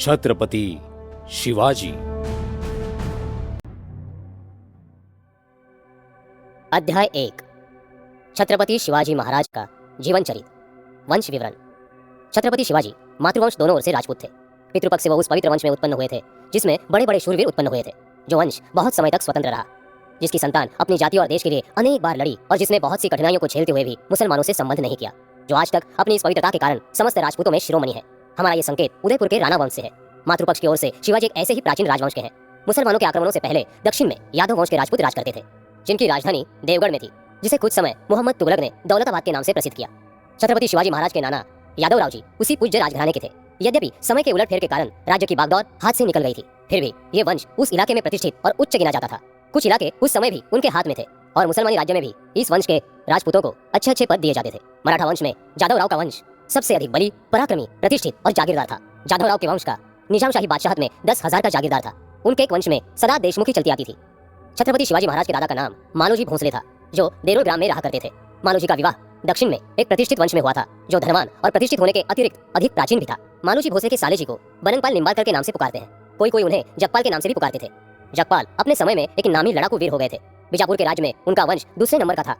छत्रपति शिवाजी। अध्याय 1। छत्रपति शिवाजी महाराज का जीवन चरित्र। वंश विवरण। छत्रपति शिवाजी मातृवंश दोनों ओर से राजपूत थे। पितृपक्ष से वह उस पवित्र वंश में उत्पन्न हुए थे जिसमें बड़े बड़े शूरवीर उत्पन्न हुए थे। जो वंश बहुत समय तक स्वतंत्र रहा, जिसकी संतान अपनी जाति और देश के लिए अनेक बार लड़ी और जिसने बहुत सी कठिनाइयों को झेलते हुए भी मुसलमानों से संबंध नहीं किया। जो आज तक अपनी इस पवित्रता के कारण समस्त राजपूतों में शिरोमणि है। हमारा ये संकेत उदयपुर के राणा वंश से है। मातृपक्ष की ओर से शिवाजी एक ऐसे ही प्राचीन राजवंश के हैं। मुसलमानों के आक्रमणों से पहले दक्षिण में यादव वंश के राजपूत राज करते थे, जिनकी राजधानी देवगढ़ में थी, जिसे कुछ समय मोहम्मद तुगलक ने दौलताबाद के नाम से प्रसिद्ध किया। छत्रपति शिवाजी महाराज के नाना यादवराव जी उसी पूज्य राजघराने के थे। यद्यपि समय के उलटफेर के कारण राज्य की बागडोर हाथ से निकल गई थी, फिर भी ये वंश उस इलाके में प्रतिष्ठित और उच्च गिना जाता था। कुछ इलाके उस समय भी उनके हाथ में थे और मुसलमानी राज्य में भी इस वंश के राजपूतों को अच्छे अच्छे पद दिए जाते थे। मराठा वंश में जादवराव का वंश सबसे अधिक बली, पराक्रमी, प्रतिष्ठित और जागीरदार था। जादवराव के वंश का निजामशाही बादशाहत में 10,000 का जागीरदार था। उनके एक वंश में सदा देशमुखी चलती आती थी। छत्रपति शिवाजी महाराज के दादा का नाम मालोजी भोंसले था, जो देरोल ग्राम में रहा करते थे। मालोजी का विवाह दक्षिण में एक प्रतिष्ठित वंश में हुआ था, जो धनवान और प्रतिष्ठित होने के अतिरिक्त अधिक प्राचीन भी था। मालोजी भोसले के साले जी को बनंगपाल निम्बालकर के नाम से पुकारते हैं। कोई कोई उन्हें जगपाल के नाम से भी पुकारते थे। जगपाल अपने समय में एक नामी लड़ाकू वीर हो गए थे। बीजापुर के राज्य में उनका वंश दूसरे नंबर का था,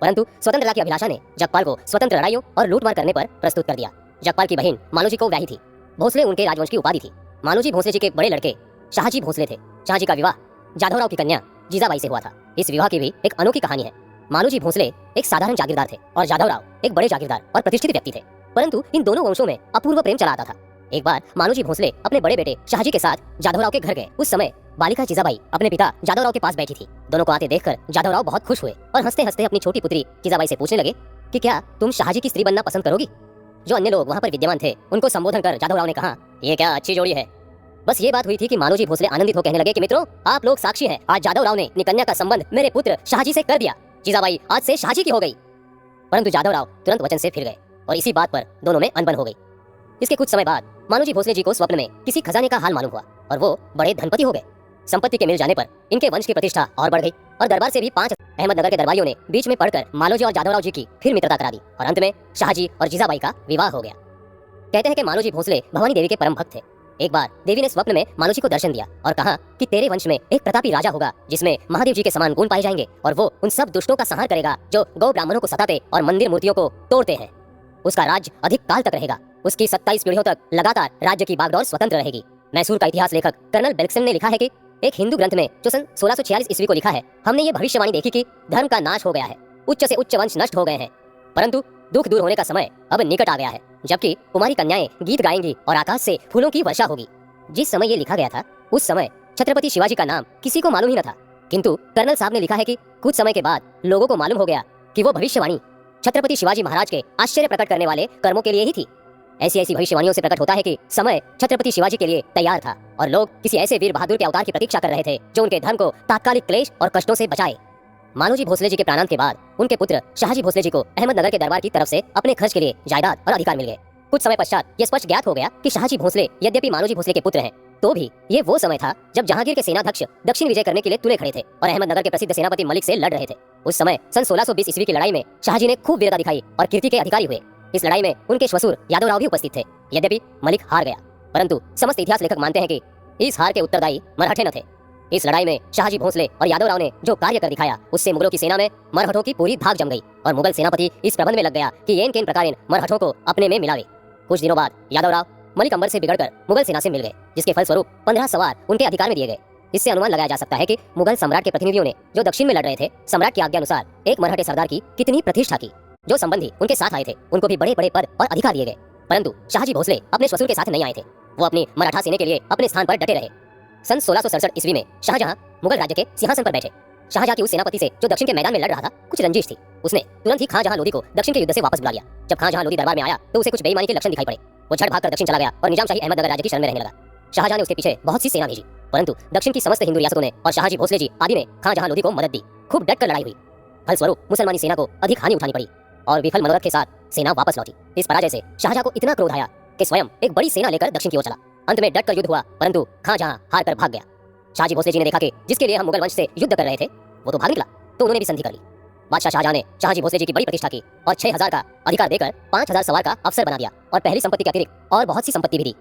परंतु स्वतंत्रता की अभिलाषा ने जगपाल को स्वतंत्र लड़ाइयों और लूटमार करने पर प्रस्तुत कर दिया। जगपाल की बहन मालोजी को व्याही थी। भोसले उनके राजवंश की उपाधि थी। मालोजी भोसले जी के बड़े लड़के शाहजी भोसले थे। शाहजी का विवाह जाधवराव की कन्या जीजाबाई से हुआ था। इस विवाह की भी एक अनोखी कहानी है। मालोजी भोसले एक साधारण जागीरदार थे और जाधवराव एक बड़े जागीरदार और प्रतिष्ठित व्यक्ति थे, परंतु इन दोनों वंशों में अपूर्व प्रेम चला आता था। एक बार मालोजी भोसले अपने बड़े बेटे शाहजी के साथ जाधवराव के घर गए। उस समय बालिका जीजाबाई अपने पिता जाधवराव के पास बैठी थी। दोनों को आते देखकर जाधवराव बहुत खुश हुए और हंसते हंसते अपनी छोटी पुत्री जीजाबाई से पूछने लगे कि क्या तुम शाहजी की स्त्री बनना पसंद करोगी। जो अन्य लोग वहाँ पर विद्यमान थे उनको संबोधन कर जाधवराव ने कहा, ये क्या अच्छी जोड़ी है। बस ये बात हुई थी कि मालोजी भोसले आनंदित हो कहने लगे कि मित्रों, आप लोग साक्षी हैं, आज जाधवराव ने अपनी कन्या का संबंध मेरे पुत्र शाहजी से कर दिया। जीजाबाई आज से शाहजी की हो गई। परंतु जाधवराव तुरंत वचन से फिर गए और इसी बात पर दोनों में अनबन हो गई। इसके कुछ समय बाद मालोजी भोसले जी को स्वप्न में किसी खजाने का हाल मालूम हुआ और वो बड़े धनपति हो गए। संपत्ति के मिल जाने पर इनके वंश की प्रतिष्ठा और बढ़ गई और दरबार से भी 5 अहमदनगर के दरबारियों ने बीच में पड़कर मालोजी और जाधवराव जी की फिर मित्रता करा दी और अंत में शाहजी और जीजाबाई का विवाह हो गया। कहते हैं कि मालोजी भोसले भवानी देवी के परम भक्त थे। एक बार देवी ने स्वप्न में मालोजी को दर्शन दिया और कहा कि तेरे वंश में एक प्रतापी राजा होगा जिसमें महादेव जी के समान गुण पाए जाएंगे और वो उन सब दुष्टों का संहार करेगा जो गौ ब्राह्मणों को सताते और मंदिर मूर्तियों को तोड़ते हैं। उसका राज्य अधिक काल तक रहेगा। उसकी 27 पीढ़ियों तक लगातार राज्य की बागडोर स्वतंत्र रहेगी। मैसूर का इतिहास लेखक कर्नल बेल्क्सन ने लिखा है कि एक हिंदू ग्रंथ में जो सन 1646 ईस्वी को लिखा है, हमने ये भविष्यवाणी देखी कि धर्म का नाश हो गया है, उच्च से उच्च वंश नष्ट हो गए हैं, परंतु दुख दूर होने का समय अब निकट आ गया है, जबकि कुमारी कन्याएं गीत गाएंगी और आकाश से फूलों की वर्षा होगी। जिस समय ये लिखा गया था उस समय छत्रपति शिवाजी का नाम किसी को मालूम ही न था, किंतु कर्नल साहब ने लिखा है कि कुछ समय के बाद लोगों को मालूम हो गया कि वो भविष्यवाणी छत्रपति शिवाजी महाराज के आश्चर्य प्रकट करने वाले कर्मों के लिए ही थी। ऐसी ऐसी भविष्यवाणियों से प्रकट होता है कि समय छत्रपति शिवाजी के लिए तैयार था और लोग किसी ऐसे वीर बहादुर के अवतार की प्रतीक्षा कर रहे थे जो उनके धर्म को तात्कालिक क्लेश और कष्टों से बचाए। मालोजी भोसले जी के प्राणांत के बाद उनके पुत्र शाहजी भोसले जी को अहमदनगर के दरबार की तरफ से अपने खर्च के लिए जायदाद और अधिकार मिल गए। कुछ समय पश्चात यह स्पष्ट ज्ञात हो गया कि शाहजी भोसले यद्यपि मालोजी भोसले के पुत्र हैं, तो भी ये वो समय था जब जहांगीर के सेनाध्यक्ष दक्षिण विजय करने के लिए तुले खड़े थे और अहमदनगर के प्रसिद्ध सेनापति मलिक से लड़ रहे थे। उस समय सन 1620 ईस्वी की लड़ाई में शाहजी ने खूब वीरता दिखाई और कीर्ति के अधिकारी हुए। इस लड़ाई में उनके श्वशुर यादवराव भी उपस्थित थे। यद्यपि मलिक हार गया, परंतु समस्त इतिहास लेखक मानते हैं कि इस हार के उत्तरदायी मराठे न थे। इस लड़ाई में शाहजी भोसले और यादवराव ने जो कार्य कर दिखाया उससे मुगलों की सेना में मरहठों की पूरी धाक जम गई और मुगल सेनापति इस प्रबंध में लग गया कि येन केन प्रकार मरहठों को अपने में मिलावे। कुछ दिनों बाद यादवराव मलिक अंबर से बिगड़कर मुगल सेना से मिल गए, जिसके फलस्वरूप 15 सवार उनके अधिकार में दिए गए। इससे अनुमान लगाया जा सकता है कि मुगल सम्राट के प्रतिनिधियों ने जो दक्षिण में लड़ रहे थे, सम्राट की आज्ञा अनुसार एक मराठे सरदार की कितनी प्रतिष्ठा की। जो संबंधी उनके साथ आए थे उनको भी बड़े बड़े पद और अधिकार दिए गए, परंतु शाहजी भोसले अपने श्वशुर के साथ नहीं आए थे। वो अपनी मराठा सेना के लिए अपने स्थान पर डटे रहे। सन 1667 ईस्वी में शाहजहां मुगल राज्य के सिंहासन पर बैठे। शाहजहां की उस सेनापति से जो दक्षिण के मैदान में लड़ रहा था कुछ रंजिश थी। उसने तुरंत ही खां जहां लोधी को दक्षिण के युद्ध से वापस बुला लिया। जब खां जहां लोधी दरबार में आया तो उसे कुछ बेईमानी के लक्षण दिखाई पड़े। वो झट भागकर दक्षिण चला गया और निजामशाही अहमदनगर राज्य की शरण में रहने लगा। शाहजहां ने उसके पीछे बहुत सी सेना भेजी, परंतु दक्षिण की समस्त हिंदू रियासतों ने और शाहजी भोसले जी आदि ने खां जहां लोधी को मदद दी। खूब डटकर लड़ाई हुई। फलस्वरूप मुसलमानी सेना को अधिक हानि उठानी पड़ी और विफल मनोरथ के साथ सेना वापस लौटी। इस पराजय से शाहजहां को इतना क्रोध आया कि स्वयं एक बड़ी सेना लेकर दक्षिण की ओर चला। अंत में डटकर युद्ध हुआ, परंतु खां जहां हार कर भाग गया। शाहजी भोसले जी ने देखा कि जिसके लिए हम मुगल वंश से युद्ध कर रहे थे वो तो भाग निकला, तो उन्होंने भी संधि कर ली। बादशाह शाहजहां ने शाहजी भोसले जी की बड़ी प्रतिष्ठा की और 6000 का अधिकार देकर 5000 सवार का अफसर बना दिया और पहली संपत्ति के अतिरिक्त और बहुत सी संपत्ति भी दी।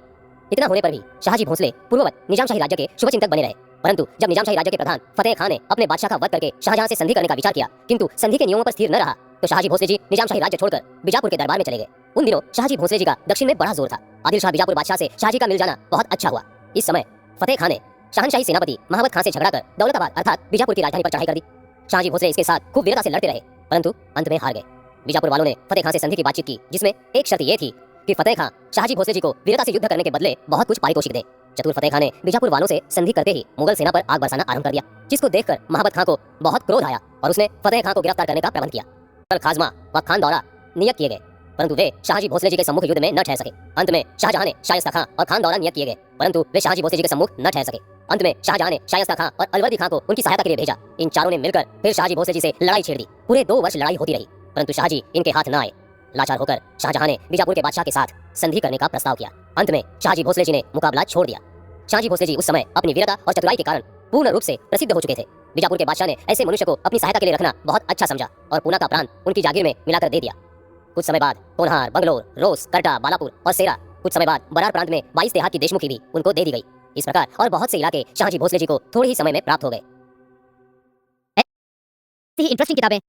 इतना होने पर भी शाहजी भोसले पूर्ववत निजामशाही राज्य के शुभचिंतक बने रहे। परंतु जब निजामशाही राज्य के प्रधान फतेह खान ने अपने बादशाह का वध करके शाहजहां से संधि करने का विचार किया, किंतु संधि के नियमों पर स्थिर न रहा, तो शाहजी भोसले जी निजामशाही राज्य छोड़कर बीजापुर के दरबार में चले गए। उन दिनों शाहजी भोसले जी का दक्षिण में बड़ा जोर था। आदिल शाह बीजापुर बादशाह से शाहजी का मिल जाना बहुत अच्छा हुआ। इस समय फतेह खान ने शहनशाही सेनापति महावत खान से झगड़ा कर दौलताबाद अर्थात बीजापुर की राजधानी पर चढ़ाई कर दी। शाहजी भोसले इसके साथ खूब वीरता से लड़ते रहे, परंतु अंत में हार गए। बीजापुर वालों ने फतेह खान से संधि की बातचीत की, जिसमें एक शर्त यह थी कि फतेह खान शाहजी भोसले जी को वीरता से युद्ध करने के बदले बहुत कुछ पारितोषिक दे। चतुर फतेह खान ने बीजापुर वालों से संधि करते ही मुगल सेना पर आग बरसाना आरंभ कर दिया, जिसको देखकर महाबत खान को बहुत क्रोध आया और उसने फतेह खान को गिरफ्तार करने का प्रबंध किया। पर खाजमा व खान दौरा नियत किए गए, परंतु वे शाहजी भोसले जी के सम्मुख युद्ध में न ठहर सके। अंत में शाहजहां ने शायस्ता खां और खान दौरा नियत किए गए, परंतु वे शाहजी भोसले जी के सम्मुख न ठहर सके। अंत में शाहजहां ने शायस्ता खां और अलवर्दी खां को उनकी सहायता के लिए भेजा। इन चारों ने मिलकर फिर शाहजी भोसले जी से लड़ाई छेड़ दी। पूरे 2 वर्ष लड़ाई होती रही, परंतु शाहजी इनके हाथ न आए। लाचार होकर शाहजहां ने बीजापुर के बादशाह के साथ संधि करने का प्रस्ताव किया। अंत में शाहजी भोसले जी ने मुकाबला छोड़ दिया। शाहजी भोसले जी उस समय अपनी वीरता और चतुराई के कारण पूर्ण रूप से प्रसिद्ध हो चुके थे। बीजापुर के बादशाह ने ऐसे मनुष्य को अपनी सहायता के लिए रखना बहुत अच्छा समझा और पूना का प्रांत उनकी जागीर में मिलाकर दे दिया। कुछ समय बाद कोनहार, बंगलोर, रोस, करटा, बालापुर और सेरा, कुछ समय बाद बरार प्रांत में 22 देहात की देशमुखी भी उनको दे दी गई। इस प्रकार और बहुत से इलाके शाहजी भोसले जी को थोड़े ही समय में प्राप्त हो गए। इंटरेस्टिंग किताबें